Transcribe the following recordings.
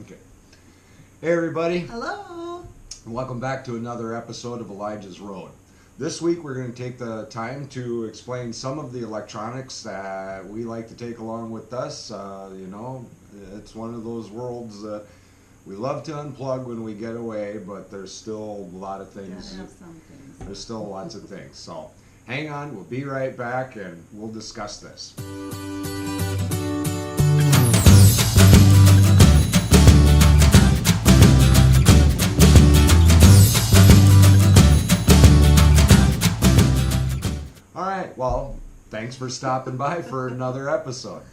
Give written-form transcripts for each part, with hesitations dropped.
Okay. Hey everybody, Hello. welcome back to another episode of Elijah's Road. This week we're going to take the time to explain some of the electronics that we like to take along with us. It's one of those worlds that we love to unplug when we get away, but there's still a lot of things. Gotta have some things. There's still lots of things. So hang on, we'll be right back and we'll discuss this. All right, well, thanks for stopping by for another episode.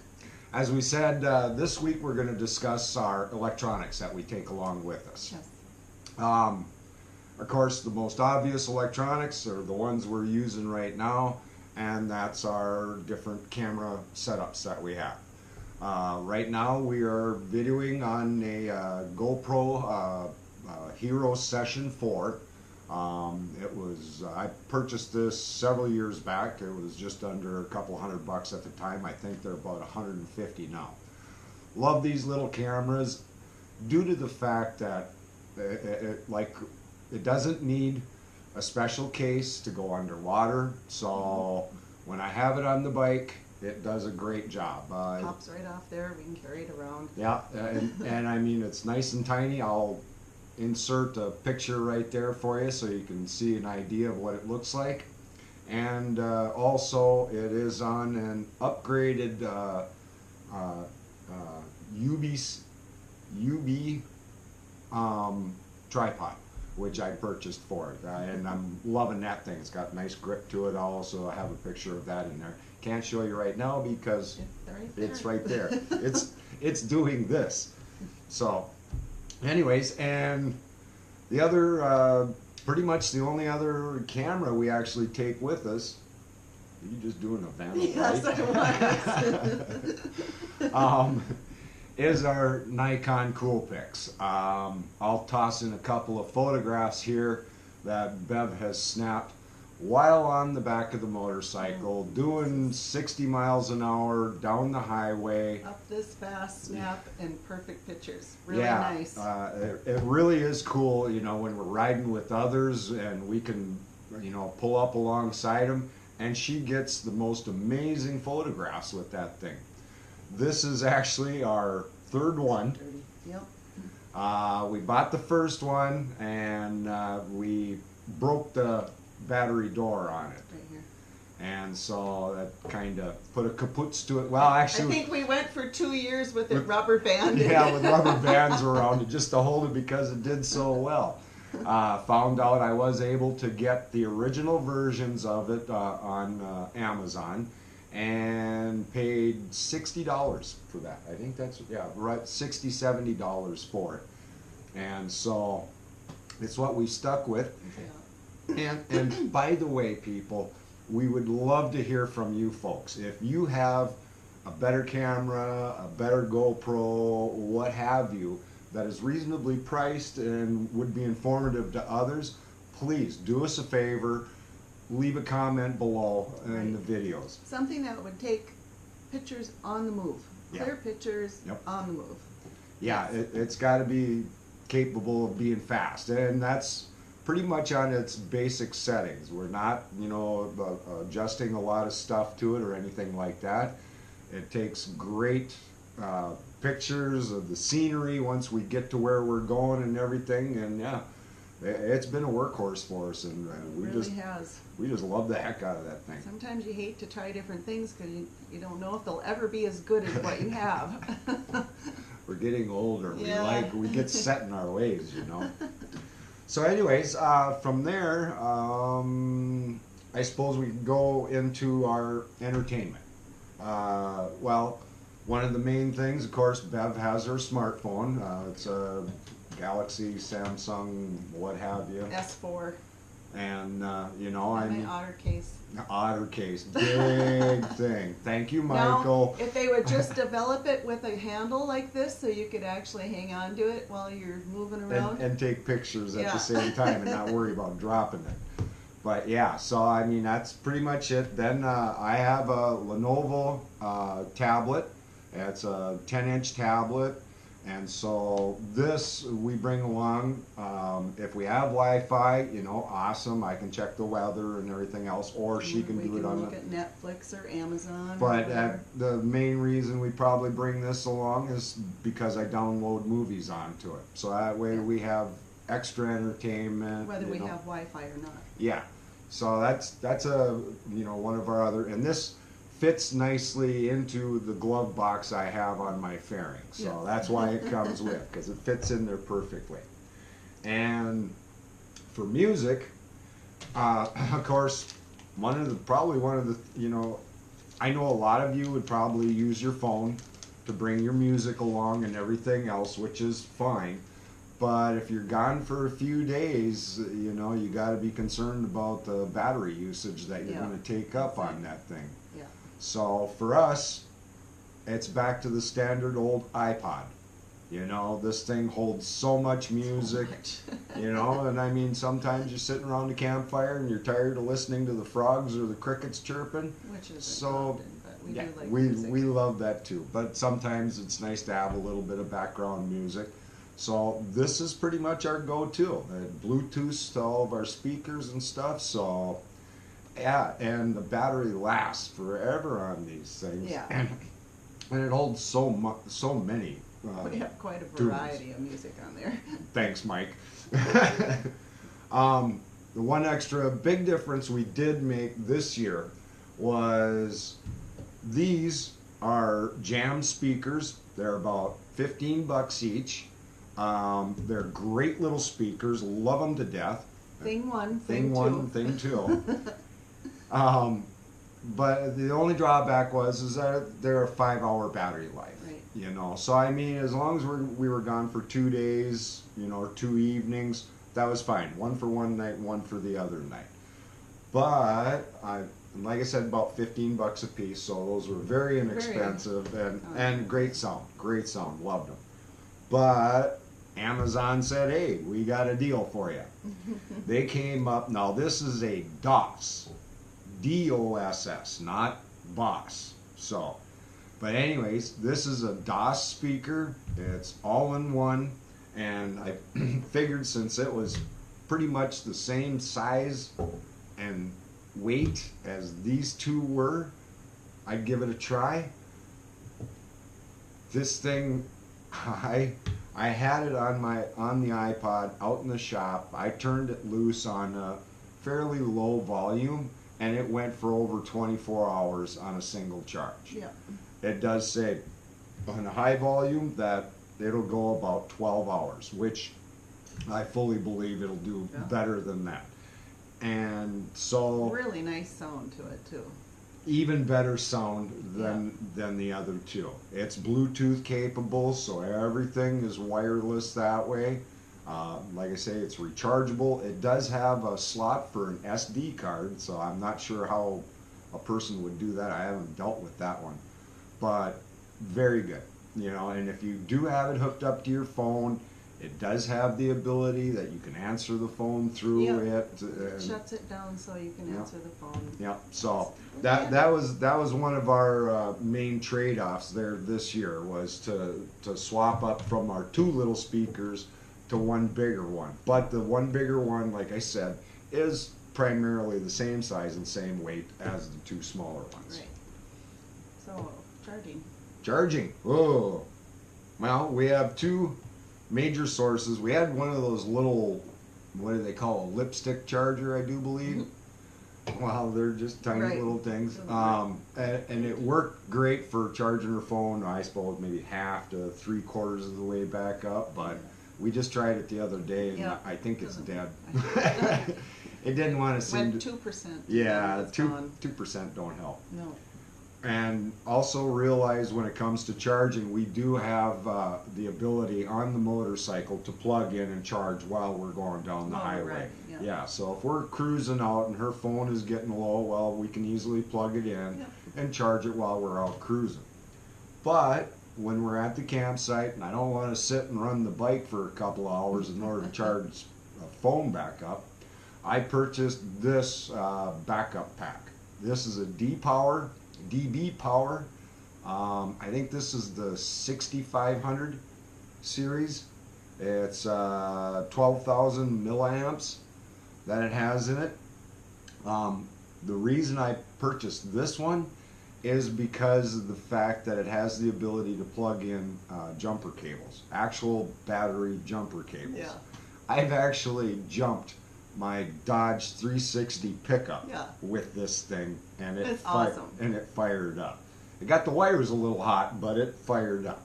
As we said, this week we're going to discuss our electronics that we take along with us. Yes. Of course, the most obvious electronics are the ones we're using right now, and that's our different camera setups that we have. Right now we are videoing on a GoPro Hero Session 4. I purchased this several years back. It was just under a couple $100 at the time. I think they're about 150 now. Love these little cameras due to the fact that it doesn't need a special case to go underwater. So when I have it on the bike, it does a great job. Pops right off there. We can carry it around. Yeah, and I mean, it's nice and tiny. I'll insert a picture right there for you so you can see an idea of what it looks like. And also it is on an upgraded UB tripod, which I purchased for it, and I'm loving that thing. It's got nice grip to it. I'll also have a picture of that in there. Can't show you right now because it's right there. It's doing this. So anyways, and the other, pretty much the only other camera we actually take with us. Are you just doing a vandal? Yes, I was. Is our Nikon Coolpix. I'll toss in a couple of photographs here that Bev has snapped while on the back of the motorcycle, doing 60 miles an hour down the highway. Up this fast, snap, and perfect pictures. Really Yeah, nice. it really is cool, when we're riding with others and we can, pull up alongside them, and she gets the most amazing photographs with that thing. This is actually our third one. Yep. We bought the first one and we broke the battery door on it. Right here. And so that kind of put a kaputs to it. Well, actually, I think we went for 2 years with it rubber banded. yeah, with rubber bands around it just to hold it because it did so well. Found out I was able to get the original versions of it on Amazon and paid $60 for that. I think that's, right, $60, $70 for it. And so it's what we stuck with. And by the way, people, we would love to hear from you folks. If you have a better camera, a better GoPro, what have you, that is reasonably priced and would be informative to others, please do us a favor, leave a comment below in the videos. Something that would take pictures on the move. Clear pictures on the move. Yeah, it's got to be capable of being fast, and that's pretty much on its basic settings. We're not, adjusting a lot of stuff to it or anything like that. It takes great pictures of the scenery once we get to where we're going and everything, and it's been a workhorse for us, and we just love the heck out of that thing. Sometimes you hate to try different things because you don't know if they'll ever be as good as what you have. We're getting older. Yeah. We get set in our ways, So anyways, from there, I suppose we can go into our entertainment. Well, one of the main things, of course, Bev has her smartphone. It's a Galaxy, Samsung, what have you. S4. And, My otter case. Otter case, big thing. Thank you, Michael. Now, if they would just develop it with a handle like this so you could actually hang on to it while you're moving around. And take pictures at the same time and not worry about dropping it. But yeah, so I mean, that's pretty much it. Then I have a Lenovo tablet. It's a 10-inch tablet. And so this we bring along. If we have Wi-Fi, you know, awesome. I can check the weather and everything else, or she can We do it on look the. at Netflix or Amazon. But or whatever. the main reason we probably bring this along is because I download movies onto it. So that way we have extra entertainment. Whether you we know. have Wi-Fi or not. Yeah. So that's a you know one of our other, and this fits nicely into the glove box I have on my fairing. So Yeah. that's why it comes with, because it fits in there perfectly. And for music, of course, probably one of the, you know, I know a lot of you would probably use your phone to bring your music along and everything else, which is fine. But if you're gone for a few days, you know, you got to be concerned about the battery usage that you're Yeah. going to take up on that thing. Yeah. So for us, it's back to the standard old iPod. You know, this thing holds so much music, you know, and I mean, sometimes you're sitting around the campfire and you're tired of listening to the frogs or the crickets chirping. Which is So, often, but we yeah, do like we music. love that too. But sometimes it's nice to have a little bit of background music. So this is pretty much our go-to. Bluetooth to all of our speakers and stuff. So yeah, and the battery lasts forever on these things. Yeah. And it holds so many. We have quite a tunes. variety of music on there. Thanks, Mike. The one extra big difference we did make this year was these are jam speakers. They're about 15 bucks each. They're great little speakers. Love them to death. Thing one, Thing thing two. one, thing two. But the only drawback is that they're a 5-hour battery life. Right. You know, so I mean, as long as we were gone for 2 days, you know, or 2 evenings, that was fine. One for one night, one for the other night. But like I said, about 15 bucks a piece, so those were very inexpensive and great sound, loved them. But Amazon said, hey, we got a deal for you. They came up, now this is a DOS, DOSS, not BOSS. So, but anyways, this is a DOS speaker. It's all in one, and I figured since it was pretty much the same size and weight as these two were, I'd give it a try. This thing, I had it on the iPod out in the shop. I turned it loose on a fairly low volume, and it went for over 24 hours on a single charge. Yeah. It does say on a high volume that it'll go about 12 hours, which I fully believe it'll do better than that. And so Really nice sound to it too. even better sound than the other two. It's Bluetooth capable, so everything is wireless that way. Like I say, it's rechargeable. It does have a slot for an SD card, so I'm not sure how a person would do that. I haven't dealt with that one, but very good. You know, and if you do have it hooked up to your phone, it does have the ability that you can answer the phone through it. It shuts it down so you can answer the phone. Yeah, so that was one of our main trade-offs there this year, was to swap up from our two little speakers to one bigger one. But the one bigger one, like I said, is primarily the same size and same weight as the two smaller ones. Right. So, charging. Charging. Oh, well, we have two major sources. We had one of those little, what do they call, a lipstick charger, I do believe. Well, they're just tiny little things. And it worked great for charging her phone, I suppose maybe half to 3/4 of the way back up, but we just tried it the other day, and I think it's dead. It didn't want to seem Went to... 2%. Yeah, It's gone. 2% don't help. No. And also realize when it comes to charging, we do have the ability on the motorcycle to plug in and charge while we're going down the highway. Yeah, so if we're cruising out and her phone is getting low, well, we can easily plug it in and charge it while we're out cruising. But when we're at the campsite and I don't want to sit and run the bike for a couple hours in order to charge a phone back up, I purchased this backup pack. This is a DB Power. I think this is the 6500. series. It's 12,000 milliamps that it has in it. The reason I purchased this one is because of the fact that it has the ability to plug in jumper cables, actual battery jumper cables. Yeah. I've actually jumped my Dodge 360 pickup Yeah. with this thing, and It's awesome. and it fired up. It got the wires a little hot, but it fired up.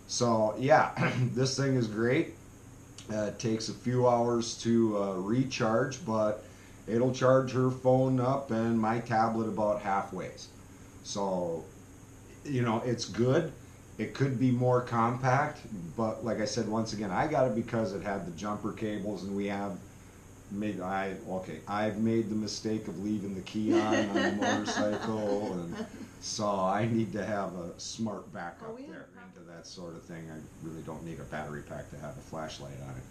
So yeah, this thing is great. It takes a few hours to recharge, but it'll charge her phone up and my tablet about halfway. So, you know, it's good. It could be more compact, but like I said, once again, I got it because it had the jumper cables, and I've made the mistake of leaving the key on the motorcycle, and so I need to have a smart backup Oh, we have there a into that sort of thing. I really don't need a battery pack to have a flashlight on it,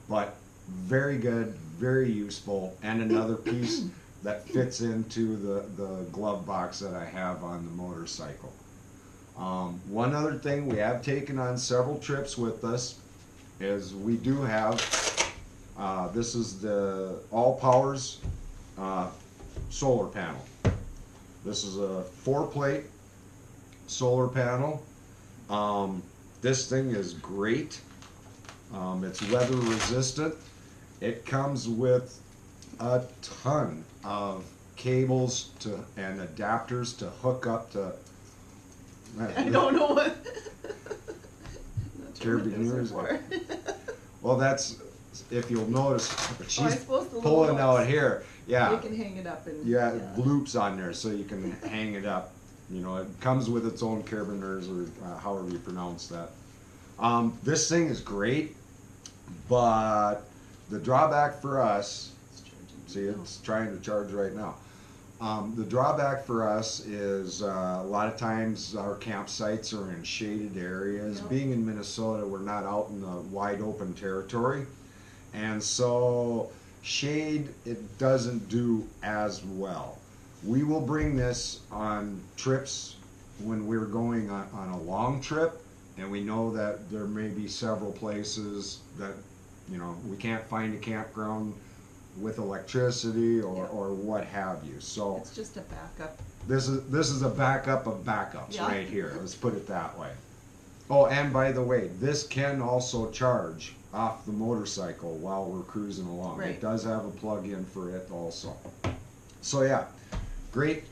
but very good, very useful, and another piece that fits into the glove box that I have on the motorcycle. One other thing, we have taken on several trips with us, is we do have, this is the All Powers solar panel. This is a 4-plate solar panel. This thing is great. It's weather resistant. It comes with a ton of cables and adapters to hook up to. I don't know what. Not sure what Carabiners those are for. Well, that's, if you'll notice, I she's suppose the little pulling out hooks. here. Yeah, You can hang it up and. yeah, loops on there so you can hang it up. You know, it comes with its own carabiners, or however you pronounce that. This thing is great, but the drawback for us, It's charging. see, it's trying to charge right now. The drawback for us is a lot of times our campsites are in shaded areas. Yep. Being in Minnesota, we're not out in the wide open territory, and so shade, it doesn't do as well. We will bring this on trips when we're going on a long trip, and we know that there may be several places that, you know, we can't find a campground with electricity or what have you. So It's just a backup. this is a backup of backups Yeah. right here. Let's put it that way. Oh, and by the way, this can also charge off the motorcycle while we're cruising along. Right. It does have a plug-in for it also. So yeah, great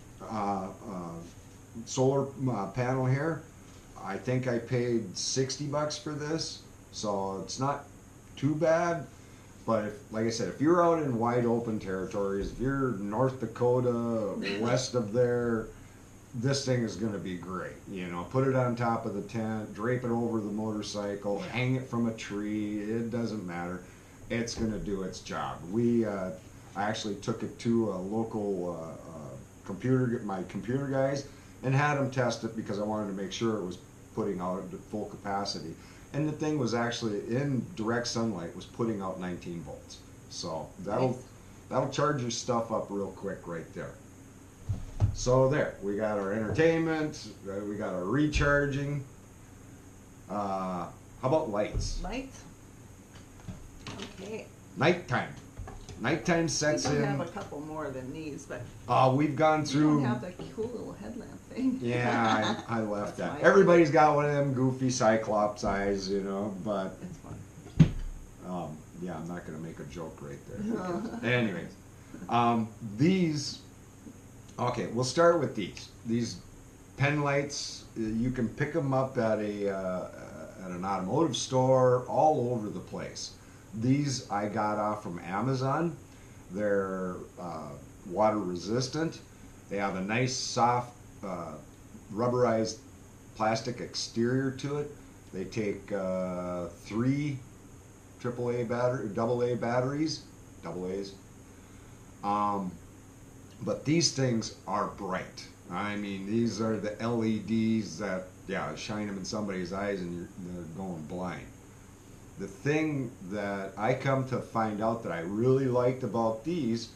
solar panel here. I think I paid $60 for this, so it's not too bad. But if, like I said, if you're out in wide open territories, if you're North Dakota, west of there, this thing is going to be great. You know, put it on top of the tent, drape it over the motorcycle, hang it from a tree. It doesn't matter. It's going to do its job. I actually took it to a local my computer guys, and had them test it because I wanted to make sure it was putting out at full capacity. And the thing was actually in direct sunlight, was putting out 19 volts. So that'll charge your stuff up real quick right there. So there, we got our entertainment, we got our recharging. How about lights? Lights? Okay. Nighttime. Nighttime We sets don't in. have a couple more than these, but We've gone you through. don't have the cool little headlamp thing. Yeah, I left That's that. my Everybody's got one of them goofy Cyclops eyes, you know, but It's fun. yeah, I'm not going to make a joke right there. Because, anyways, these, okay, we'll start with these. These pen lights, you can pick them up at an automotive store all over the place. These I got off from Amazon. They're water resistant. They have a nice soft rubberized plastic exterior to it. They take 3 AA batteries, double A's. But these things are bright. I mean, these are the LEDs that, yeah, shine them in somebody's eyes and they're going blind. The thing that I come to find out that I really liked about these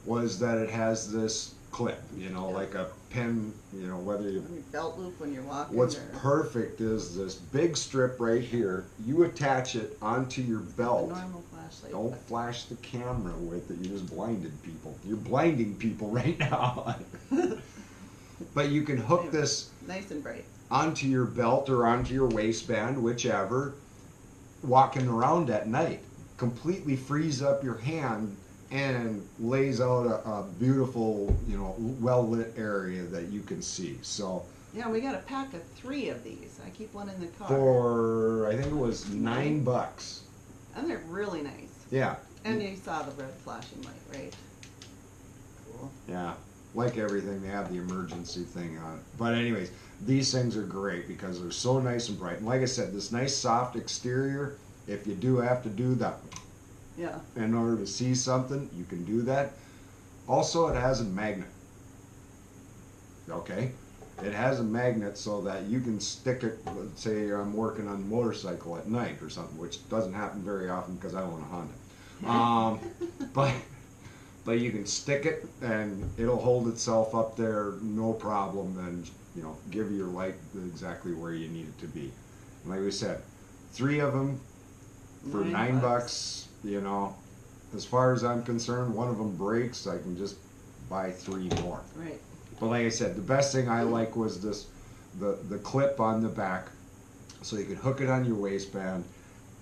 was that it has this clip, you know, Yeah. like a pin, you know, whether you. On your belt loop when you're walking. What's or perfect is this big strip right here. You attach it onto your a belt. normal flashlight. Don't flash the camera with it. You just blinded people. You're blinding people right now. But you can hook this Nice and bright. onto your belt or onto your waistband, whichever, walking around at night. Completely frees up your hand and lays out a beautiful, you know, well-lit area that you can see. So Yeah, we got a pack of 3 of these. I keep one in the car. for, I think it was $9. And they're really nice. Yeah. And you saw the red flashing light, right? Cool. Yeah. Like everything, they have the emergency thing on it. But anyways, these things are great because they're so nice and bright. And like I said, this nice soft exterior, if you do have to do that Yeah. in order to see something, you can do that. Also, it has a magnet. Okay? It has a magnet so that you can stick it, let's say I'm working on a motorcycle at night or something, which doesn't happen very often because I own a Honda. But you can stick it and it'll hold itself up there, no problem, and you know, give your light exactly where you need it to be. And like we said, 3 of them for $9. You know, as far as I'm concerned, one of them breaks, I can just buy 3 more. Right. But like I said, the best thing I like was this, the clip on the back, so you could hook it on your waistband.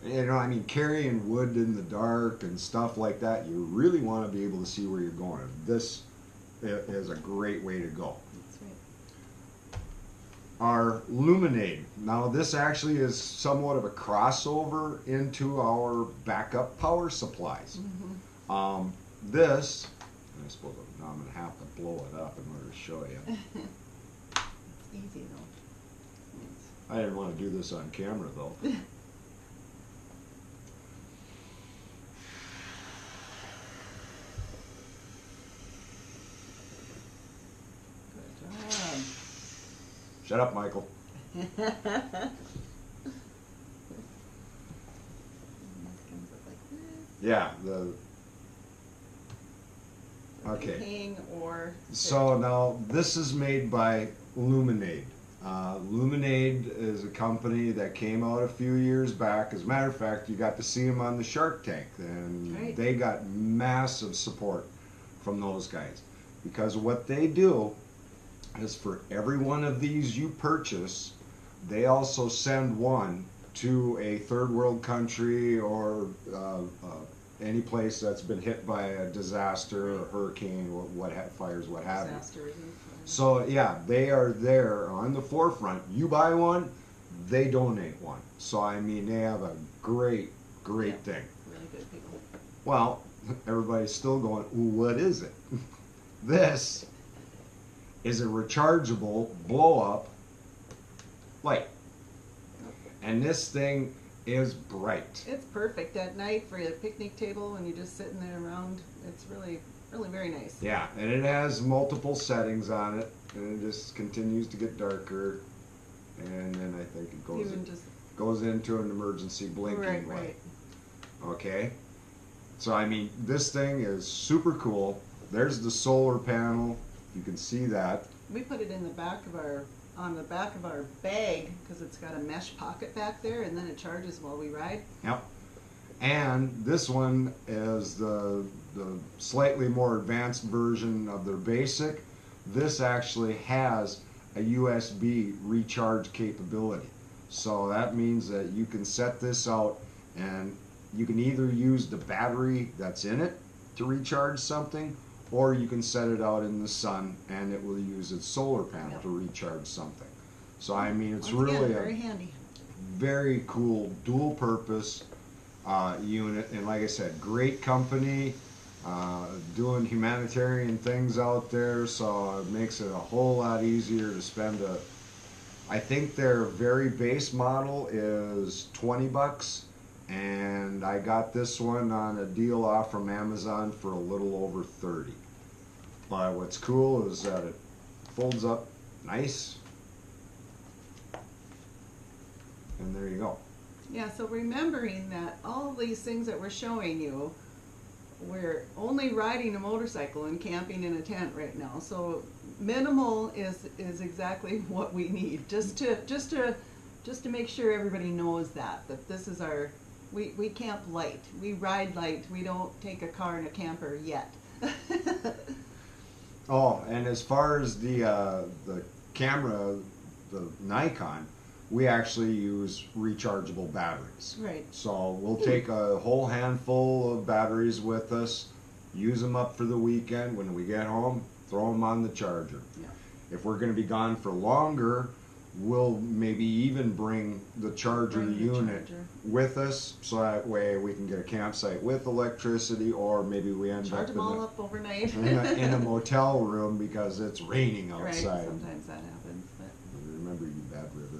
You know, I mean, carrying wood in the dark and stuff like that, you really want to be able to see where you're going. This is a great way to go. That's right. Our Luminade. Now, this actually is somewhat of a crossover into our backup power supplies. Mm-hmm. This, I suppose now I'm going to have to blow it up in order to show you. It's easy though. I didn't want to do this on camera though. Good job. Shut up, Michael. And this comes up like this. Yeah, You okay. hang or sit. So now this is made by Luminade. Luminade is a company that came out a few years back. As a matter of fact, you got to see them on the Shark Tank, and Right. they got massive support from those guys because what they do is for every one of these you purchase, they also send one to a third world country or any place that's been hit by a disaster or hurricane or fires, what have you. Disasters and So yeah, they are there on the forefront. You buy one, they donate one. So I mean, they have a great Yeah. thing. really good people. Well, everybody's still going, ooh, what is it? This is a rechargeable blow-up light. And this thing is bright. It's perfect at night for a picnic table when you're just sitting there around. It's really very nice. Yeah, and it has multiple settings on it, and it just continues to get darker. And then I think it goes Even just goes into an emergency blinking light. right. Okay, so I mean, this thing is super cool. There's the solar panel. You can see that. We put it in the back of our on the back of our bag because it's got a mesh pocket back there, and then it charges while we ride. Yep. And this one is the slightly more advanced version of their basic. This actually has a USB recharge capability. So that means that you can set this out and you can either use the battery that's in it to recharge something, or you can set it out in the sun and it will use its solar panel Yep. to recharge something. So I mean, it's Once again, really very a handy. very cool dual purpose unit, and like I said, great company, doing humanitarian things out there, so it makes it a whole lot easier to spend I think their very base model is $20, and I got this one on a deal off from Amazon for a little over 30. But what's cool is that it folds up nice, and there you go. Yeah, so remembering that all these things that we're showing you we're only riding a motorcycle and camping in a tent right now. So minimal is exactly what we need. Just to make sure everybody knows that this is our, we camp light. We ride light. We don't take a car and a camper yet. Oh, and as far as the camera, the Nikon, we actually use rechargeable batteries. Right. So we'll take a whole handful of batteries with us, use them up for the weekend. When we get home, throw them on the charger. Yeah. If we're going to be gone for longer, we'll maybe even bring the charger Bring the unit charger. with us, so that way we can get a campsite with electricity, or maybe we end Charge up them all up overnight. in a motel room because it's raining Right. outside. Sometimes that happens. Remember, you bad river.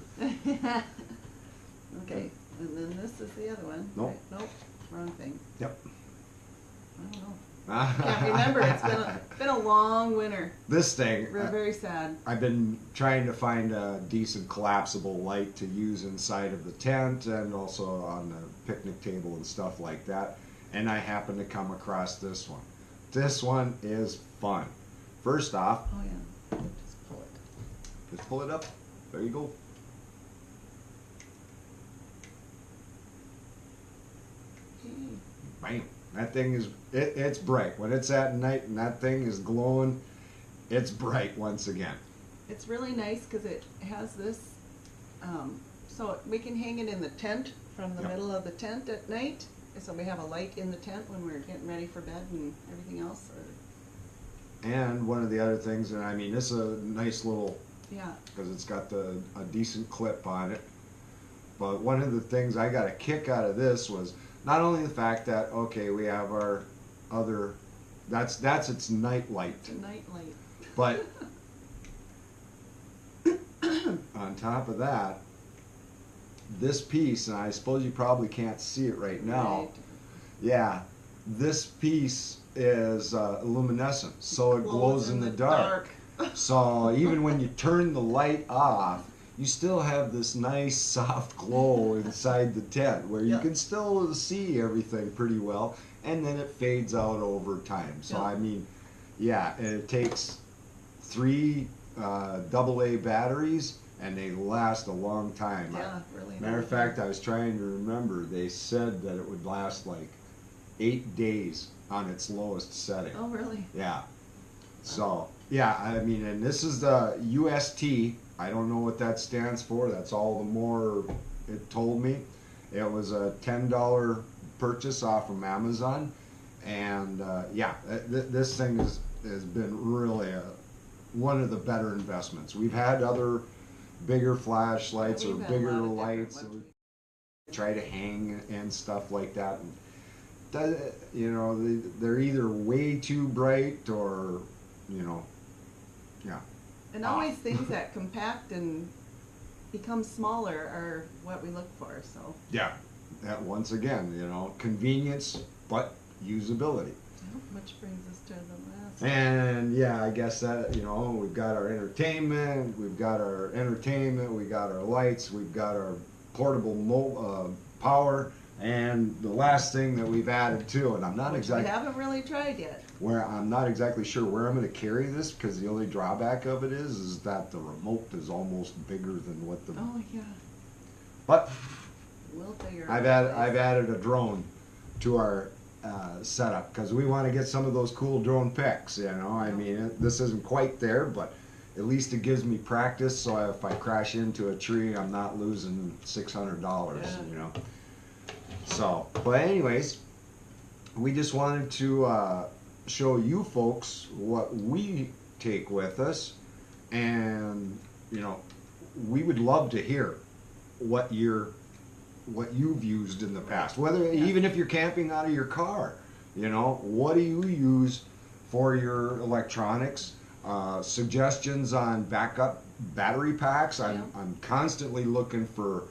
But okay. And then this is the other one. Nope. Right. Nope. Wrong thing. Yep. I don't know. Can't remember. It's been a long winter. This thing, We're very sad. I've been trying to find a decent collapsible light to use inside of the tent and also on the picnic table and stuff like that. And I happened to come across this one. This one is fun. First off, Oh yeah. Just pull it. just pull it up. There you go. Hey. Bam. That thing is, it's bright. When it's at night and that thing is glowing, it's bright once again. It's really nice because it has this, so we can hang it in the tent from the Yep. middle of the tent at night. So we have a light in the tent when we're getting ready for bed and everything else. And one of the other things, and I mean, this is a nice little, Yeah. because it's got a decent clip on it. But one of the things I got a kick out of this was not only the fact that, okay, we have our other, that's its night light, It's a night light. but on top of that, this piece, and I suppose you probably can't see it right now, Right. yeah, this piece is luminescent, so it glows in the dark. So even when you turn the light off, you still have this nice soft glow inside the tent where you Yeah. can still see everything pretty well, and then it fades out over time. So Yeah. I mean, yeah, and it takes 3 AA batteries, and they last a long time. Yeah, really. Matter of fact, I was trying to remember, they said that it would last like 8 days on its lowest setting. Oh, really? Yeah. So, yeah, I mean, and this is the UST. I don't know what that stands for. That's all the more it told me. It was a $10 purchase off from Amazon. And, yeah, this thing has been really one of the better investments. We've had other bigger flashlights or We've had a bigger lot of different lights ones. that we try to hang and stuff like that. And you know, they're either way too bright or, you know, yeah. And always things that compact and become smaller are what we look for. So, Yeah. That once again, you know, convenience, but usability. which brings us to the last. And yeah, I guess that, you know, we've got our entertainment, we got our lights, we've got our portable power, and the last thing that we've added to, and I'm not Which we exactly haven't really tried yet. where I'm not exactly sure where I'm going to carry this, because the only drawback of it is that the remote is almost bigger than what the. Oh yeah, But we'll figure. I've added a drone to our setup because we want to get some of those cool drone pics. You know, I mean, this isn't quite there, but at least it gives me practice. So if I crash into a tree, I'm not losing $600. Yeah. You know. So, but anyways, we just wanted to show you folks what we take with us, and you know, we would love to hear what you've used in the past, whether even if you're camping out of your car. You know, what do you use for your electronics? Suggestions on backup battery packs. I'm constantly looking for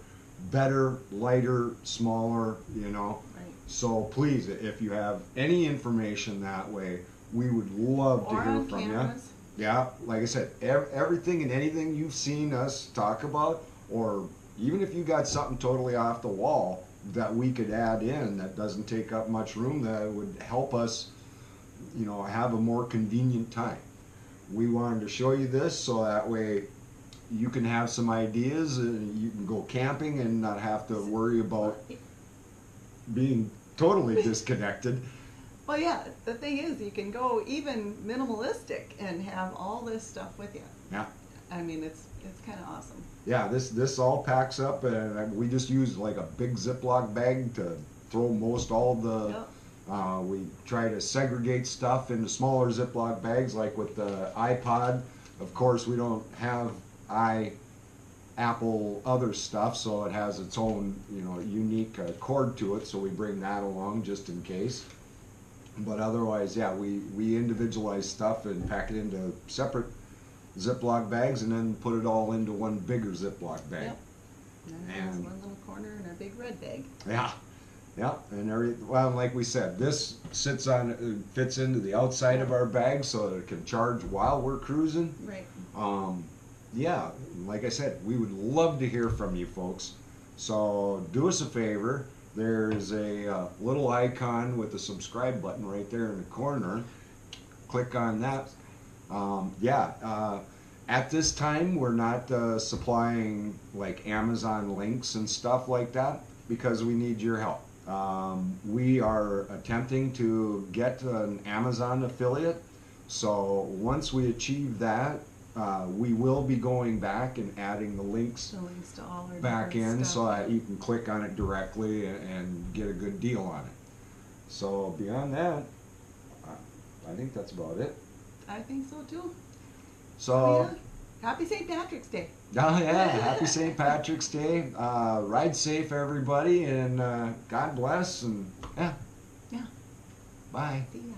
better, lighter, smaller, you know. Right. So please, if you have any information that way, we would love to Or hear on from cameras. you. Yeah, like I said, everything and anything you've seen us talk about, or even if you got something totally off the wall, that we could add in that doesn't take up much room that would help us, you know, have a more convenient time. We wanted to show you this so that way you can have some ideas and you can go camping and not have to worry about being totally disconnected. Well, yeah, the thing is, you can go even minimalistic and have all this stuff with you. Yeah. I mean, it's kind of awesome. Yeah, this all packs up, and we just use like a big Ziploc bag to throw most all the. Yep. We try to segregate stuff into smaller Ziploc bags, like with the iPod. Of course, we don't have Apple other stuff, so it has its own, you know, unique cord to it. So we bring that along just in case. But otherwise, yeah, we individualize stuff and pack it into separate Ziploc bags, and then put it all into one bigger Ziploc bag. Yep. And it has And- one little corner and a big red bag. Yeah, yeah, well, like we said, this fits into the outside of our bag so that it can charge while we're cruising. Right. Yeah, like I said, we would love to hear from you folks. So do us a favor. There's a little icon with the subscribe button right there in the corner. Click on that. At this time, we're not supplying like Amazon links and stuff like that because we need your help. We are attempting to get an Amazon affiliate. So once we achieve that, we will be going back and adding the links The links to all our back different in stuff. so that you can click on it directly and get a good deal on it. So beyond that, I think that's about it. I think so too. So, Yeah. Happy St. Patrick's Day. oh yeah, happy St. Patrick's Day. Ride safe, everybody, and God bless. And yeah, Yeah. bye. See ya.